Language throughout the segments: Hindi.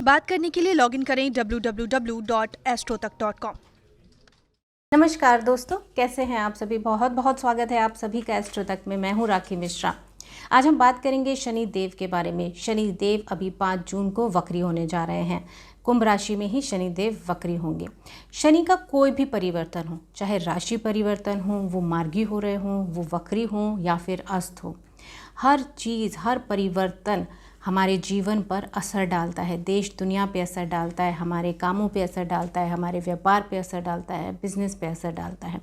बात करने के लिए लॉगिन करें www.astrotak.com। नमस्कार दोस्तों, कैसे हैं आप सभी। बहुत बहुत स्वागत है आप सभी का एस्ट्रो तक में। मैं हूं राखी मिश्रा। आज हम बात करेंगे शनि देव के बारे में। शनि देव अभी 5 जून को वक्री होने जा रहे हैं। कुंभ राशि में ही शनि देव वक्री होंगे। शनि का कोई भी परिवर्तन हो, चाहे राशि परिवर्तन हो, वो मार्गी हो रहे हों, वो वक्री हों या फिर अस्त हो, हर चीज़, हर परिवर्तन हमारे जीवन पर असर डालता है। देश दुनिया पे असर डालता है, हमारे कामों पे असर डालता है, हमारे व्यापार पे असर डालता है, बिजनेस पे असर डालता है।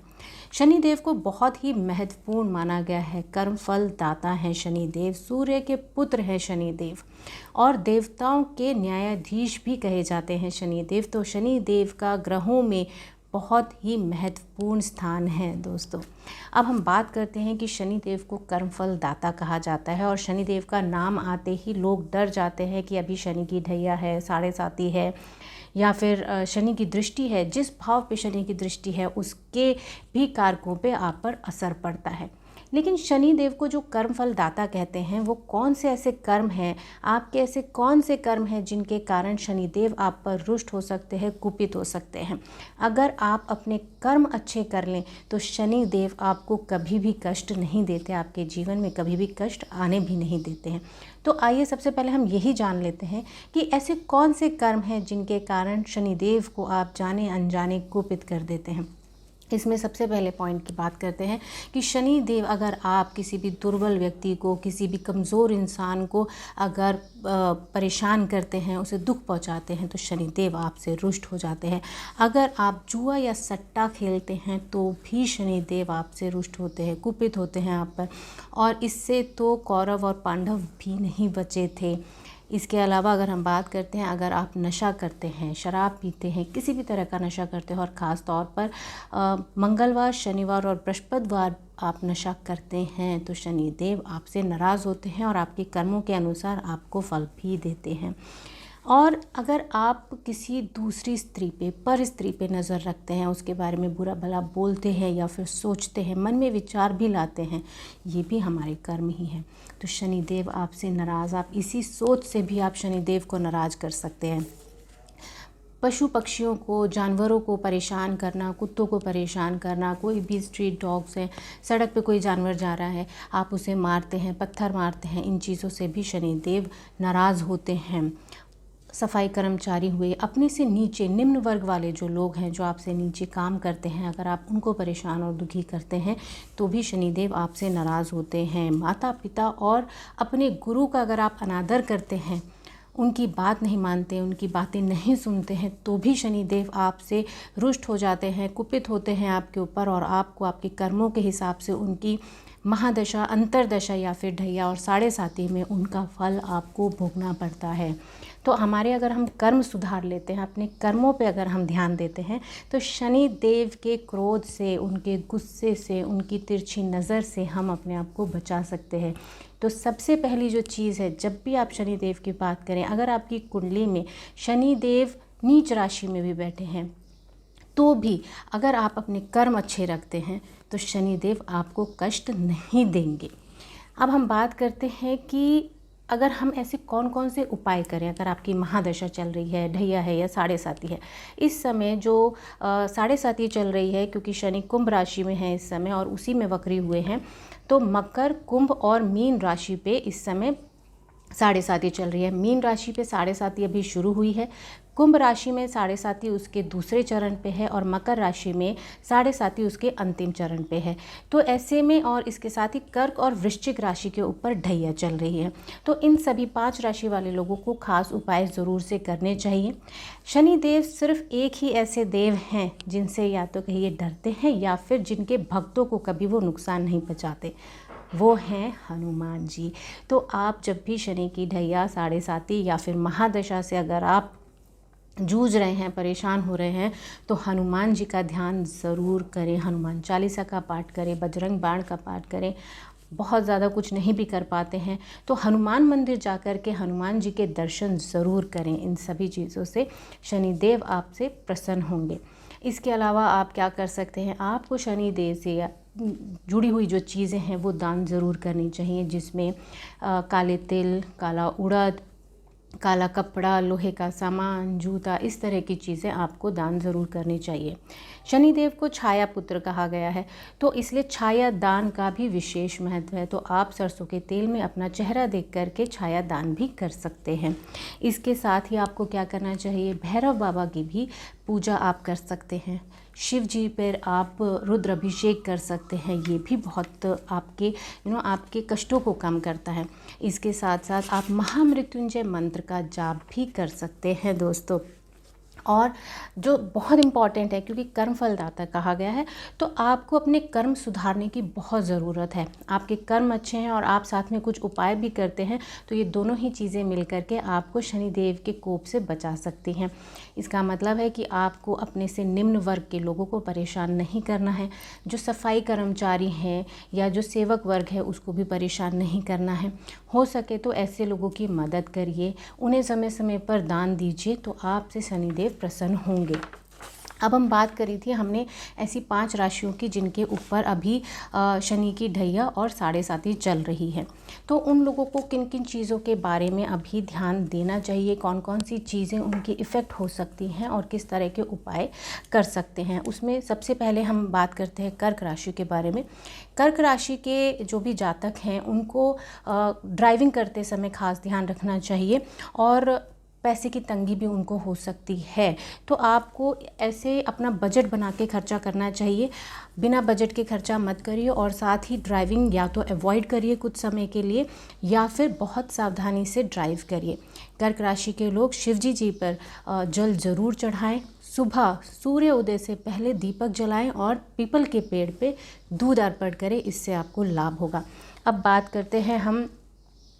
शनि देव को बहुत ही महत्वपूर्ण माना गया है। कर्म फल दाता हैं शनि देव, सूर्य के पुत्र हैं शनि देव और देवताओं के न्यायाधीश भी कहे जाते हैं शनि देव। तो शनि देव का ग्रहों में बहुत ही महत्वपूर्ण स्थान है दोस्तों। अब हम बात करते हैं कि शनि देव को कर्मफल दाता कहा जाता है और शनि देव का नाम आते ही लोग डर जाते हैं कि अभी शनि की ढैया है, साढ़े साती है या फिर शनि की दृष्टि है। जिस भाव पे शनि की दृष्टि है उसके भी कारकों पे आप पर असर पड़ता है। लेकिन शनि देव को जो कर्म फल दाता कहते हैं, वो कौन से ऐसे कर्म हैं, आपके ऐसे कौन से कर्म हैं जिनके कारण शनि देव आप पर रुष्ट हो सकते हैं, कुपित हो सकते हैं। अगर आप अपने कर्म अच्छे कर लें तो शनि देव आपको कभी भी कष्ट नहीं देते, आपके जीवन में कभी भी कष्ट आने भी नहीं देते हैं। तो आइए सबसे पहले हम यही जान लेते हैं कि ऐसे कौन से कर्म हैं जिनके कारण शनि देव को आप जाने अनजाने कुपित कर देते हैं। इसमें सबसे पहले पॉइंट की बात करते हैं कि शनि देव, अगर आप किसी भी दुर्बल व्यक्ति को, किसी भी कमज़ोर इंसान को अगर परेशान करते हैं, उसे दुख पहुंचाते हैं, तो शनि देव आपसे रुष्ट हो जाते हैं। अगर आप जुआ या सट्टा खेलते हैं तो भी शनि देव आपसे रुष्ट होते हैं, कुपित होते हैं आप पर। और इससे तो कौरव और पांडव भी नहीं बचे थे। इसके अलावा अगर हम बात करते हैं, अगर आप नशा करते हैं, शराब पीते हैं, किसी भी तरह का नशा करते हैं और ख़ास तौर पर मंगलवार, शनिवार और बृहस्पतिवार आप नशा करते हैं, तो शनि देव आपसे नाराज़ होते हैं और आपके कर्मों के अनुसार आपको फल भी देते हैं। और अगर आप किसी दूसरी स्त्री पे, पर स्त्री पे नज़र रखते हैं, उसके बारे में बुरा भला बोलते हैं या फिर सोचते हैं, मन में विचार भी लाते हैं, ये भी हमारे कर्म ही हैं। तो शनि देव आपसे नाराज़, आप इसी सोच से भी आप शनि देव को नाराज़ कर सकते हैं। पशु पक्षियों को, जानवरों को परेशान करना, कुत्तों को परेशान करना, कोई भी स्ट्रीट डॉग्स हैं, सड़क पे कोई जानवर जा रहा है, आप उसे मारते हैं, पत्थर मारते हैं, इन चीज़ों से भी शनि देव नाराज़ होते हैं। सफाई कर्मचारी हुए, अपने से नीचे निम्न वर्ग वाले जो लोग हैं, जो आपसे नीचे काम करते हैं, अगर आप उनको परेशान और दुखी करते हैं तो भी शनिदेव आपसे नाराज़ होते हैं। माता पिता और अपने गुरु का अगर आप अनादर करते हैं, उनकी बात नहीं मानते, उनकी बातें नहीं सुनते हैं, तो भी शनिदेव आपसे रुष्ट हो जाते हैं, कुपित होते हैं आपके ऊपर और आपको आपके कर्मों के हिसाब से उनकी महादशा, अंतरदशा या फिर ढैया और साढ़े साती में उनका फल आपको भोगना पड़ता है। तो हमारे अगर हम कर्म सुधार लेते हैं, अपने कर्मों पे अगर हम ध्यान देते हैं, तो शनि देव के क्रोध से, उनके गुस्से से, उनकी तिरछी नज़र से हम अपने आप को बचा सकते हैं। तो सबसे पहली जो चीज़ है, जब भी आप शनि देव की बात करें, अगर आपकी कुंडली में शनि देव नीच राशि में भी बैठे हैं तो भी अगर आप अपने कर्म अच्छे रखते हैं तो शनिदेव आपको कष्ट नहीं देंगे। अब हम बात करते हैं कि अगर हम ऐसे कौन कौन से उपाय करें। अगर आपकी महादशा चल रही है, ढैया है या साढ़े साती है, इस समय जो साढ़े साती चल रही है, क्योंकि शनि कुंभ राशि में है इस समय और उसी में वक्री हुए हैं, तो मकर, कुंभ और मीन राशि पे इस समय साढ़े साती चल रही है। मीन राशि पे साढ़े साती अभी शुरू हुई है, कुंभ राशि में साढ़े साती उसके दूसरे चरण पे है और मकर राशि में साढ़े साती उसके अंतिम चरण पे है। तो ऐसे में और इसके साथ ही कर्क और वृश्चिक राशि के ऊपर ढैया चल रही है। तो इन सभी 5 राशि वाले लोगों को खास उपाय ज़रूर से करने चाहिए। शनि देव सिर्फ एक ही ऐसे देव हैं जिनसे या तो कहिए डरते हैं या फिर जिनके भक्तों को कभी वो नुकसान नहीं पहुँचाते, वो हैं हनुमान जी। तो आप जब भी शनि की ढैया, साढ़े साती या फिर महादशा से अगर आप जूझ रहे हैं, परेशान हो रहे हैं, तो हनुमान जी का ध्यान ज़रूर करें। हनुमान चालीसा का पाठ करें, बजरंग बाण का पाठ करें। बहुत ज़्यादा कुछ नहीं भी कर पाते हैं तो हनुमान मंदिर जाकर के हनुमान जी के दर्शन ज़रूर करें। इन सभी चीज़ों से शनिदेव आपसे प्रसन्न होंगे। इसके अलावा आप क्या कर सकते हैं, आपको शनिदेव से जुड़ी हुई जो चीज़ें हैं वो दान ज़रूर करनी चाहिए, जिसमें काले तिल, काला उड़द, काला कपड़ा, लोहे का सामान, जूता, इस तरह की चीज़ें आपको दान ज़रूर करनी चाहिए। शनिदेव को छाया पुत्र कहा गया है, तो इसलिए छाया दान का भी विशेष महत्व है। तो आप सरसों के तेल में अपना चेहरा देख करके छाया दान भी कर सकते हैं। इसके साथ ही आपको क्या करना चाहिए, भैरव बाबा की भी पूजा आप कर सकते हैं। शिव जी पर आप रुद्र अभिषेक कर सकते हैं, ये भी बहुत आपके आपके कष्टों को कम करता है। इसके साथ साथ आप महामृत्युंजय मंत्र का जाप भी कर सकते हैं दोस्तों। और जो बहुत इम्पॉर्टेंट है, क्योंकि कर्म फलदाता कहा गया है, तो आपको अपने कर्म सुधारने की बहुत ज़रूरत है। आपके कर्म अच्छे हैं और आप साथ में कुछ उपाय भी करते हैं, तो ये दोनों ही चीज़ें मिल करके आपको शनिदेव के कोप से बचा सकती हैं। इसका मतलब है कि आपको अपने से निम्न वर्ग के लोगों को परेशान नहीं करना है। जो सफाई कर्मचारी हैं या जो सेवक वर्ग है, उसको भी परेशान नहीं करना है। हो सके तो ऐसे लोगों की मदद करिए, उन्हें समय समय पर दान दीजिए, तो आपसे शनिदेव प्रसन्न होंगे। अब हम बात करी थी हमने ऐसी 5 राशियों की जिनके ऊपर अभी शनि की ढैया और साढ़े साती चल रही है। तो उन लोगों को किन किन चीज़ों के बारे में अभी ध्यान देना चाहिए, कौन कौन सी चीज़ें उनकी इफ़ेक्ट हो सकती हैं और किस तरह के उपाय कर सकते हैं। उसमें सबसे पहले हम बात करते हैं कर्क राशि के बारे में। कर्क राशि के जो भी जातक हैं, उनको ड्राइविंग करते समय खास ध्यान रखना चाहिए और पैसे की तंगी भी उनको हो सकती है। तो आपको ऐसे अपना बजट बना के खर्चा करना चाहिए। बिना बजट के खर्चा मत करिए और साथ ही ड्राइविंग या तो अवॉइड करिए कुछ समय के लिए, या फिर बहुत सावधानी से ड्राइव करिए। कर्क राशि के लोग शिवजी जी पर जल ज़रूर चढ़ाएं। सुबह सूर्य उदय से पहले दीपक जलाएं और पीपल के पेड़ पे दूध अर्पण करें, इससे आपको लाभ होगा। अब बात करते हैं हम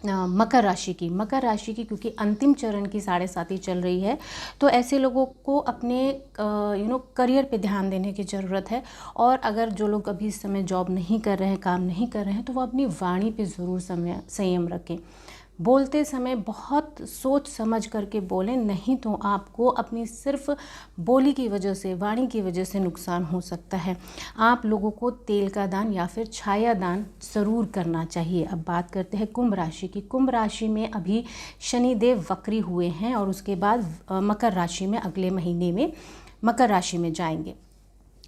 मकर राशि की। मकर राशि की क्योंकि अंतिम चरण की साढ़े साती चल रही है, तो ऐसे लोगों को अपने करियर पे ध्यान देने की ज़रूरत है। और अगर जो लोग अभी इस समय जॉब नहीं कर रहे हैं, काम नहीं कर रहे हैं, तो वो अपनी वाणी पे ज़रूर संयम रखें। बोलते समय बहुत सोच समझ करके बोलें, नहीं तो आपको अपनी सिर्फ बोली की वजह से, वाणी की वजह से नुकसान हो सकता है। आप लोगों को तेल का दान या फिर छाया दान ज़रूर करना चाहिए। अब बात करते हैं कुंभ राशि की। कुंभ राशि में अभी शनिदेव वक्री हुए हैं और उसके बाद मकर राशि में अगले महीने में मकर राशि में जाएंगे।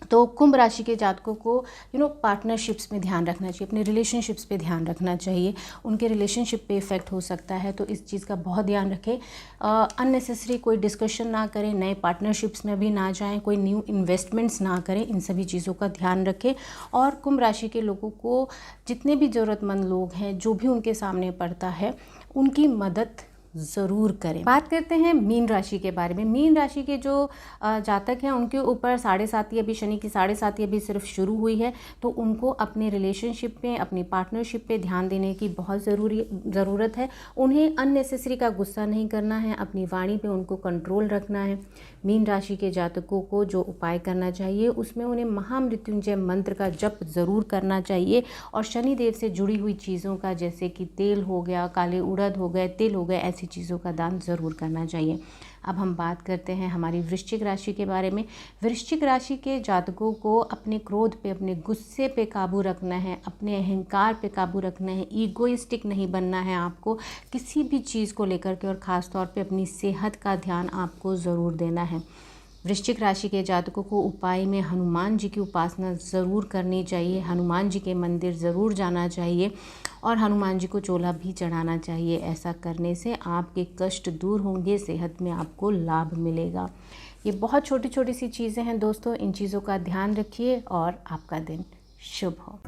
तो कुंभ राशि के जातकों को पार्टनरशिप्स में ध्यान रखना चाहिए, अपने रिलेशनशिप्स पे ध्यान रखना चाहिए। उनके रिलेशनशिप पे इफ़ेक्ट हो सकता है, तो इस चीज़ का बहुत ध्यान रखें। अननेसेसरी कोई डिस्कशन ना करें, नए पार्टनरशिप्स में भी ना जाएं, कोई न्यू इन्वेस्टमेंट्स ना करें, इन सभी चीज़ों का ध्यान रखें। और कुंभ राशि के लोगों को जितने भी ज़रूरतमंद लोग हैं, जो भी उनके सामने पड़ता है, उनकी मदद ज़रूर करें। बात करते हैं मीन राशि के बारे में। मीन राशि के जो जातक हैं, उनके ऊपर साढ़े साती अभी शनि की साढ़े साती अभी सिर्फ शुरू हुई है, तो उनको अपने रिलेशनशिप पे, अपनी पार्टनरशिप पे ध्यान देने की बहुत ज़रूरत है। उन्हें अननेसेसरी का गुस्सा नहीं करना है, अपनी वाणी पे उनको कंट्रोल रखना है। मीन राशि के जातकों को जो उपाय करना चाहिए, उसमें उन्हें महामृत्युंजय मंत्र का जप ज़रूर करना चाहिए और शनिदेव से जुड़ी हुई चीज़ों का, जैसे कि तेल हो गया, काले उड़द हो गए, तिल हो गए, ऐसी चीज़ों का दान ज़रूर करना चाहिए। अब हम बात करते हैं हमारी वृश्चिक राशि के बारे में। वृश्चिक राशि के जातकों को अपने क्रोध पे, अपने गुस्से पे काबू रखना है, अपने अहंकार पे काबू रखना है, ईगोइस्टिक नहीं बनना है आपको किसी भी चीज़ को लेकर के, और ख़ास तौर पे अपनी सेहत का ध्यान आपको ज़रूर देना है। वृश्चिक राशि के जातकों को उपाय में हनुमान जी की उपासना ज़रूर करनी चाहिए, हनुमान जी के मंदिर ज़रूर जाना चाहिए और हनुमान जी को चोला भी चढ़ाना चाहिए। ऐसा करने से आपके कष्ट दूर होंगे, सेहत में आपको लाभ मिलेगा। ये बहुत छोटी छोटी सी चीज़ें हैं दोस्तों, इन चीज़ों का ध्यान रखिए और आपका दिन शुभ हो।